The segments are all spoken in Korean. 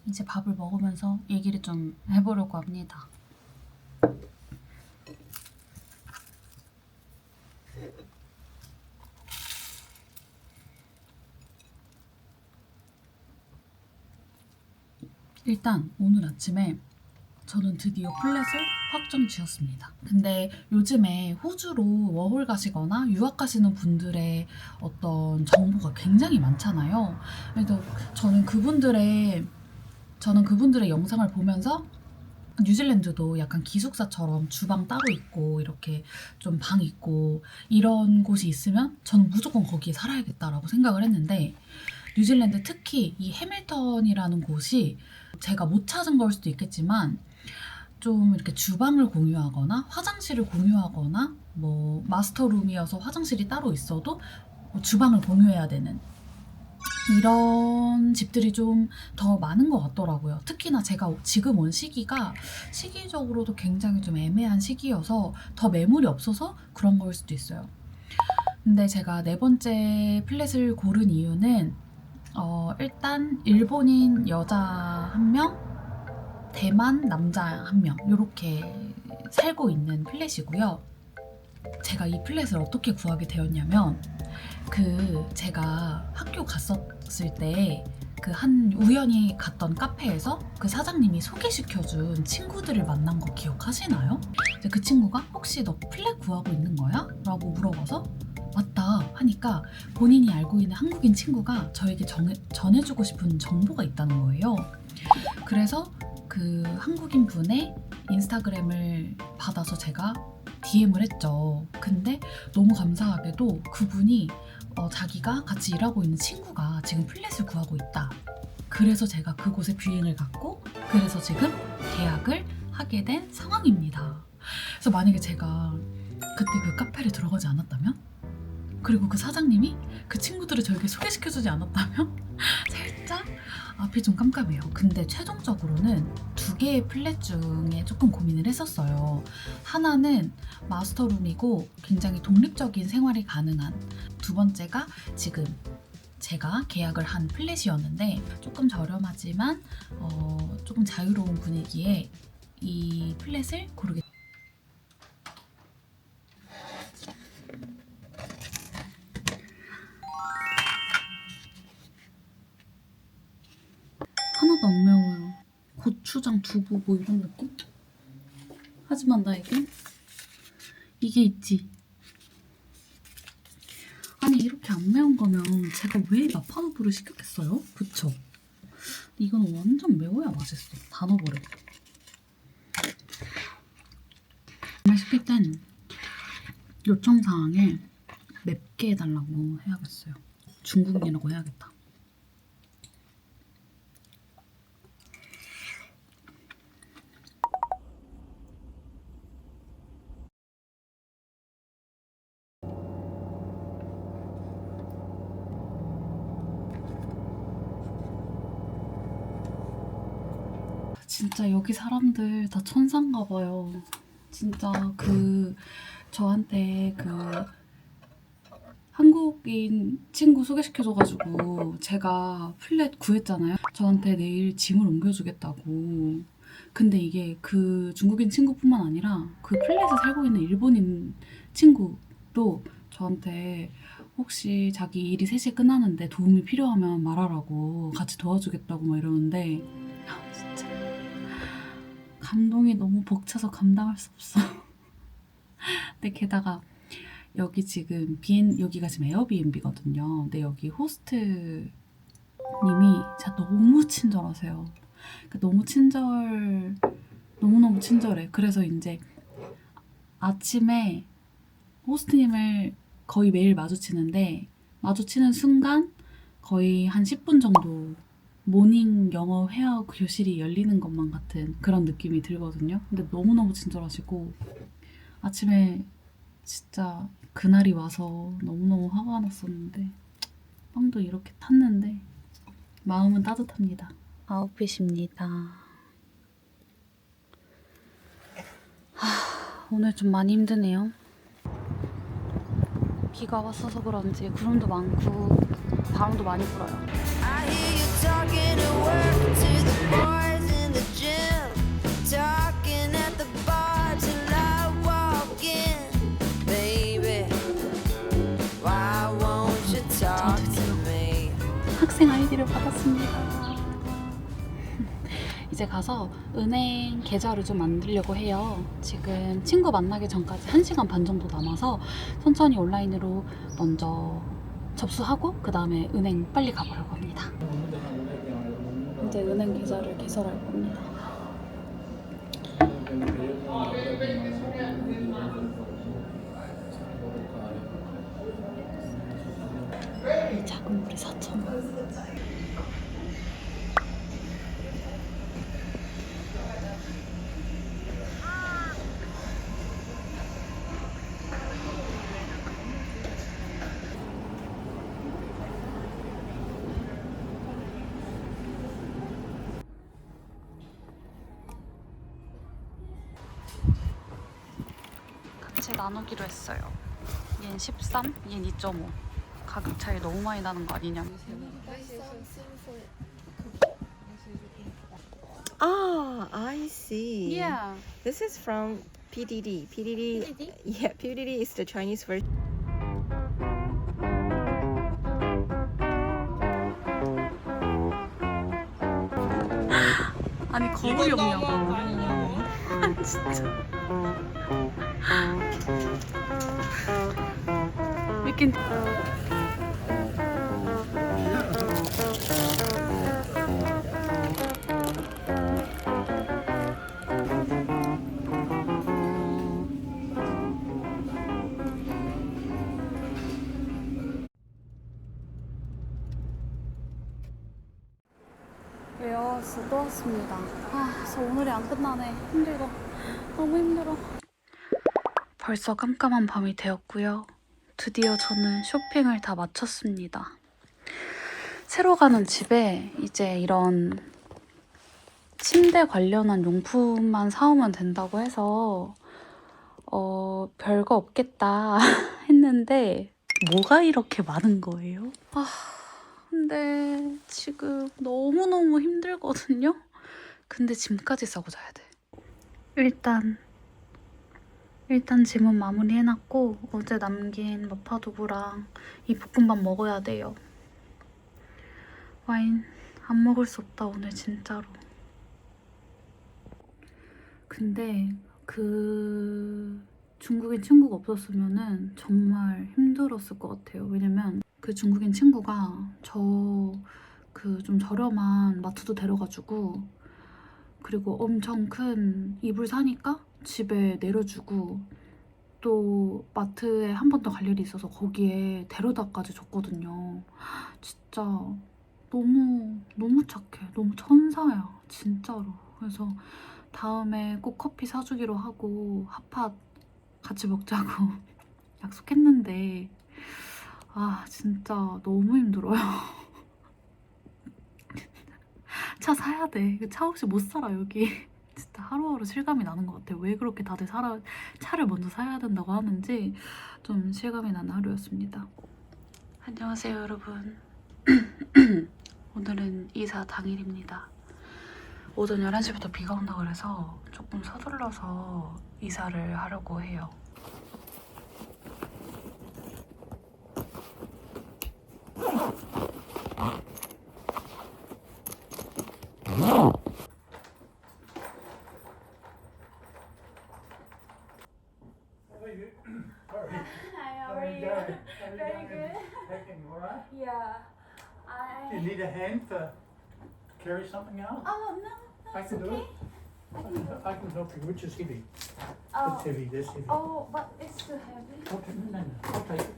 이제 밥을 먹으면서 얘기를 좀 해보려고 합니다. 일단 오늘 아침에 저는 드디어 플랫을 확정 지었습니다. 근데 요즘에 호주로 워홀 가시거나 유학 가시는 분들의 어떤 정보가 굉장히 많잖아요. 그래서 저는 그분들의 영상을 보면서 뉴질랜드도 약간 기숙사처럼 주방 따로 있고 이렇게 좀 방 있고 이런 곳이 있으면 저는 무조건 거기에 살아야겠다라고 생각을 했는데, 뉴질랜드 특히 이 해밀턴이라는 곳이 제가 못 찾은 걸 수도 있겠지만 좀 이렇게 주방을 공유하거나 화장실을 공유하거나 뭐 마스터룸이어서 화장실이 따로 있어도 뭐 주방을 공유해야 되는 이런 집들이 좀 더 많은 것 같더라고요. 특히나 제가 지금 온 시기가 시기적으로도 굉장히 좀 애매한 시기여서 더 매물이 없어서 그런 걸 수도 있어요. 근데 제가 네 번째 플랫을 고른 이유는 일단 일본인 여자 1명, 대만 남자 1명 이렇게 살고 있는 플랫이고요. 제가 이 플랫을 어떻게 구하게 되었냐면, 제가 학교 갔었을 때 그 한 우연히 갔던 카페에서 그 사장님이 소개시켜준 친구들을 만난 거 기억하시나요? 그 친구가 혹시 너 플랫 구하고 있는 거야? 라고 물어봐서 맞다 하니까 본인이 알고 있는 한국인 친구가 저에게 전해주고 싶은 정보가 있다는 거예요. 그래서 그 한국인 분의 인스타그램을 받아서 제가 DM을 했죠. 근데 너무 감사하게도 그분이 자기가 같이 일하고 있는 친구가 지금 플랫을 구하고 있다. 그래서 제가 그곳에 뷰잉을 갔고, 그래서 지금 계약을 하게 된 상황입니다. 그래서 만약에 제가 그때 그 카페를 들어가지 않았다면, 그리고 그 사장님이 그 친구들을 저에게 소개시켜주지 않았다면 살짝 앞이 좀 깜깜해요. 근데 최종적으로는 2개의 플랫 중에 조금 고민을 했었어요. 하나는 마스터룸이고 굉장히 독립적인 생활이 가능한, 2번째가 지금 제가 계약을 한 플랫이었는데 조금 저렴하지만 조금 자유로운 분위기에 이 플랫을 고르게. 하나도 안 매워요. 고추장, 두부 뭐 이런 느낌? 하지만 나에게 이게 있지. 아니 이렇게 안 매운 거면 제가 왜 마파두부를 시켰겠어요? 그쵸? 이건 완전 매워야 맛있어. 다 넣어버려. 정말 시킬 땐 요청사항에 맵게 해달라고 해야겠어요. 중국인이라고 해야겠다. 진짜 여기 사람들 다 천사인가 봐요. 진짜 저한테 한국인 친구 소개시켜줘가지고 제가 플랫 구했잖아요. 저한테 내일 짐을 옮겨주겠다고. 근데 이게 그 중국인 친구뿐만 아니라 그 플랫에 살고 있는 일본인 친구도 저한테 혹시 자기 일이 3시에 끝나는데 도움이 필요하면 말하라고, 같이 도와주겠다고 막 이러는데 진짜 감동이 너무 벅차서 감당할 수 없어. 근데 게다가 여기 지금 여기가 지금 에어비앤비거든요. 근데 여기 호스트님이 진짜 너무 친절하세요. 그러니까 너무너무 친절해. 그래서 이제 아침에 호스트님을 거의 매일 마주치는 순간 거의 한 10분 정도 모닝 영어 회화 교실이 열리는 것만 같은 그런 느낌이 들거든요. 근데 너무너무 친절하시고, 아침에 진짜 그날이 와서 너무너무 화가 났었는데 빵도 이렇게 탔는데 마음은 따뜻합니다. 아웃핏입니다. 오늘 좀 많이 힘드네요. 비가 왔어서 그런지 구름도 많고 바람도 많이 불어요. I hear you talking at work to the 이제 가서 은행 계좌를 좀 만들려고 해요. 지금 친구 만나기 전까지 1시간 반 정도 남아서 천천히 온라인으로 먼저 접수하고 그 다음에 은행 빨리 가보려고 합니다. 이제 은행 계좌를 개설할 겁니다. 이 작은 물이 4,000원. 같이 나누기로 했어요. 얜 13, 얜 2.5. 가격 차이 너무 많이 나는 거 아니냐. Ah, I see. Yeah. This is from PDD. PDD? Yeah, PDD is the Chinese version. 아니 거울이 없냐고. 진짜. 이렇게 외워서 또 왔습니다. 저 오늘이 안 끝나네. 힘들어. 너무 힘들어. 벌써 깜깜한 밤이 되었고요. 드디어 저는 쇼핑을 다 마쳤습니다. 새로 가는 집에 이제 이런 침대 관련한 용품만 사오면 된다고 해서 별거 없겠다 했는데 뭐가 이렇게 많은 거예요? 근데 지금 너무너무 힘들거든요? 근데 짐까지 싸고 자야 돼. 일단 짐은 마무리해놨고 어제 남긴 마파두부랑 이 볶음밥 먹어야 돼요. 와인 안 먹을 수 없다 오늘 진짜로. 근데 그 중국인 친구가 없었으면은 정말 힘들었을 것 같아요. 왜냐면 그 중국인 친구가 저 그 좀 저렴한 마트도 데려가지고 그리고 엄청 큰 이불 사니까 집에 내려주고 또 마트에 한 번 더 갈 일이 있어서 거기에 데려다까지 줬거든요. 진짜 너무 착해. 너무 천사야. 진짜로. 그래서 다음에 꼭 커피 사주기로 하고 핫팟 같이 먹자고 약속했는데 진짜 너무 힘들어요. 차 사야 돼. 차 없이 못 살아 여기. 진짜 하루하루 실감이 나는 것 같아요. 왜 그렇게 다들 차를 먼저 사야 된다고 하는지 좀 실감이 나는 하루였습니다. 안녕하세요 여러분. 오늘은 이사 당일입니다. 오전 11시부터 비가 온다고 그래서 조금 서둘러서 이사를 하려고 해요. Hi, how are you? Very good. Packing, all right? Yeah. Do you need a hand to carry something out? Oh no, I that's can do okay. it. I can help you. Which is heavy? Oh. It's heavy. This heavy. Oh, but it's too heavy. Okay, no. I'll take it.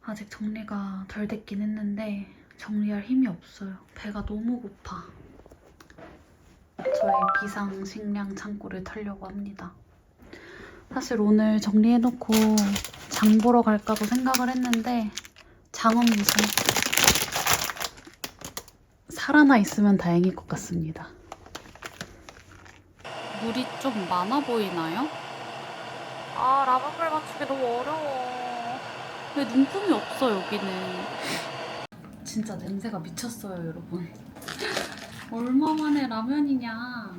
아직 정리가 덜 됐긴 했는데 정리할 힘이 없어요. 배가 너무 고파. 저의 비상식량 창고를 털려고 합니다. 사실 오늘 정리해놓고 장 보러 갈까도 생각을 했는데 장엄무서 살아나 있으면 다행일 것 같습니다. 물이 좀 많아 보이나요? 라면을 맞추기 너무 어려워. 왜 눈금이 없어 여기는. 진짜 냄새가 미쳤어요 여러분. 얼마만에 라면이냐.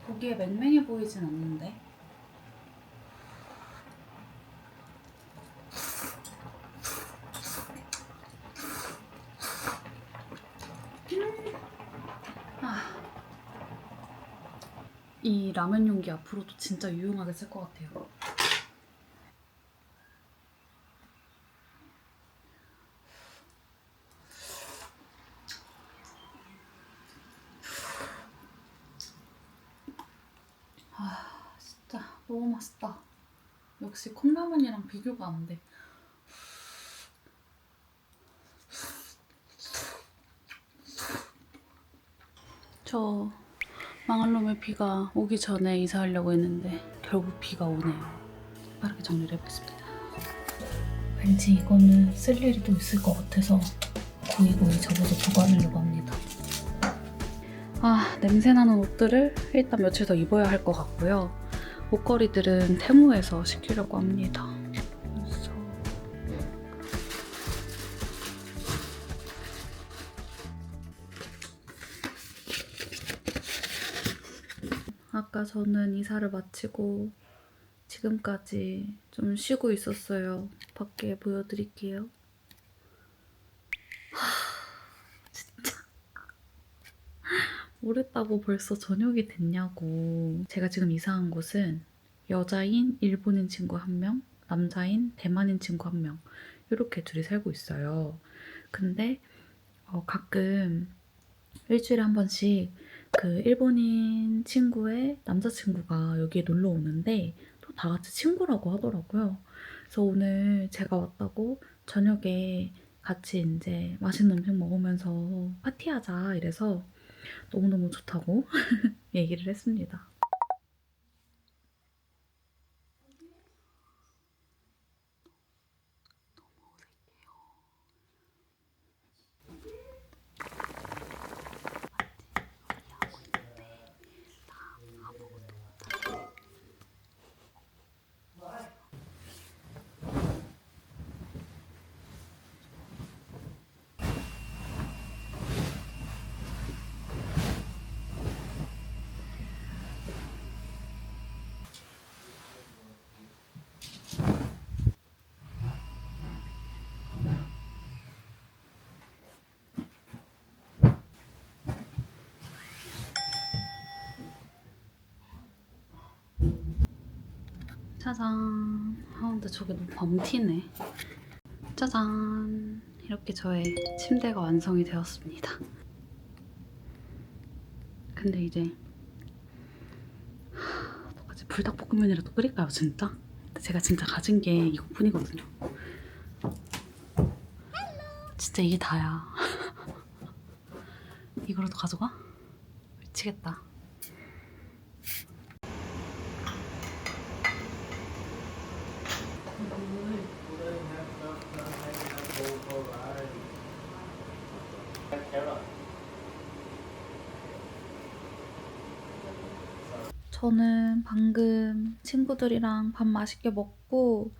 보기에 맹맹해 보이진 않는데. 이 라면 용기 앞으로도 진짜 유용하게 쓸 것 같아요. 진짜 너무 맛있다. 역시 컵라면이랑 비교가 안 돼. 저 망할 놈의 비가 오기 전에 이사하려고 했는데 결국 비가 오네요. 빠르게 정리를 해보겠습니다. 왠지 이거는 쓸 일이 또 있을 것 같아서 고이고이 접어서 보관하려고 합니다. 냄새나는 옷들을 일단 며칠 더 입어야 할 것 같고요. 옷걸이들은 테무에서 시키려고 합니다. 그래서 아까 저는 이사를 마치고 지금까지 좀 쉬고 있었어요. 밖에 보여드릴게요. 모르겠다고 벌써 저녁이 됐냐고. 제가 지금 이사한 곳은 여자인 일본인 친구 1명, 남자인 대만인 친구 1명 이렇게 둘이 살고 있어요. 근데 가끔 일주일에 한 번씩 그 일본인 친구의 남자친구가 여기에 놀러 오는데 또 다 같이 친구라고 하더라고요. 그래서 오늘 제가 왔다고 저녁에 같이 이제 맛있는 음식 먹으면서 파티하자 이래서 너무너무 좋다고 얘기를 했습니다. 짜잔. 근데 저게 너무 범티네. 짜잔. 이렇게 저의 침대가 완성이 되었습니다. 근데 이제 똑같이 불닭볶음면이라도 끓일까요, 진짜? 근데 제가 진짜 가진 게 이것뿐이거든요. 진짜 이게 다야. 이거라도 가져가? 미치겠다. 저는 방금 친구들이랑 밥 맛있게 먹고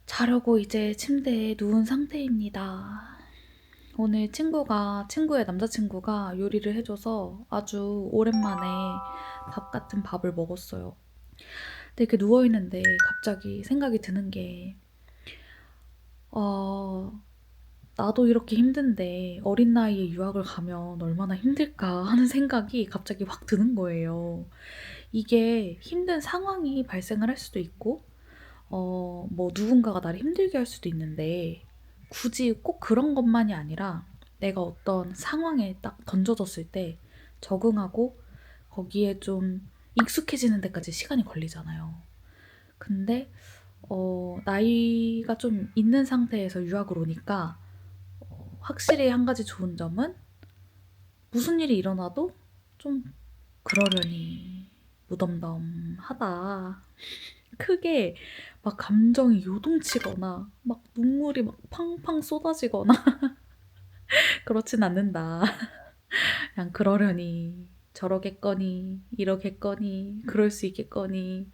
자려고 이제 침대에 누운 상태입니다. 오늘 친구의 남자친구가 요리를 해줘서 아주 오랜만에 밥 같은 밥을 먹었어요. 근데 이렇게 누워있는데 갑자기 생각이 드는 게 나도 이렇게 힘든데 어린 나이에 유학을 가면 얼마나 힘들까 하는 생각이 갑자기 확 드는 거예요. 이게 힘든 상황이 발생을 할 수도 있고 뭐 누군가가 나를 힘들게 할 수도 있는데 굳이 꼭 그런 것만이 아니라 내가 어떤 상황에 딱 던져졌을 때 적응하고 거기에 좀 익숙해지는 데까지 시간이 걸리잖아요. 근데 나이가 좀 있는 상태에서 유학을 오니까 확실히 한 가지 좋은 점은 무슨 일이 일어나도 좀 그러려니 무덤덤하다. 크게 막 감정이 요동치거나 막 눈물이 막 팡팡 쏟아지거나 그렇진 않는다. 그냥 그러려니 저러겠거니 이러겠거니 그럴 수 있겠거니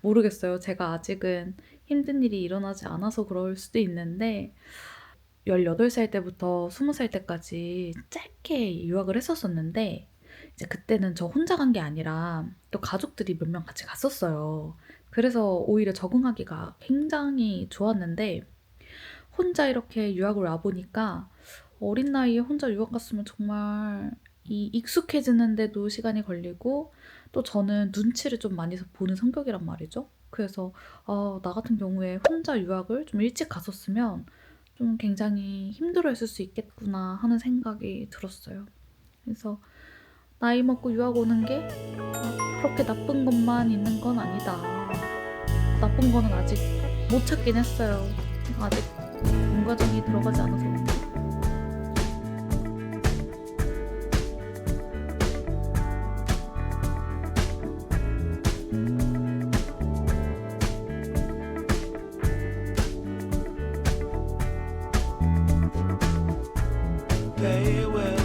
모르겠어요. 제가 아직은 힘든 일이 일어나지 않아서 그럴 수도 있는데 18살 때부터 20살 때까지 짧게 유학을 했었었는데 이제 그때는 저 혼자 간 게 아니라 또 가족들이 몇 명 같이 갔었어요. 그래서 오히려 적응하기가 굉장히 좋았는데 혼자 이렇게 유학을 와보니까 어린 나이에 혼자 유학 갔으면 정말 이 익숙해지는데도 시간이 걸리고 또 저는 눈치를 좀 많이 보는 성격이란 말이죠. 그래서 나 같은 경우에 혼자 유학을 좀 일찍 갔었으면 좀 굉장히 힘들어했을 수 있겠구나 하는 생각이 들었어요. 그래서 나이 먹고 유학 오는 게 그렇게 나쁜 것만 있는 건 아니다. 나쁜 거는 아직 못 찾긴 했어요. 아직 문과정이 들어가지 않아서 그런가? They will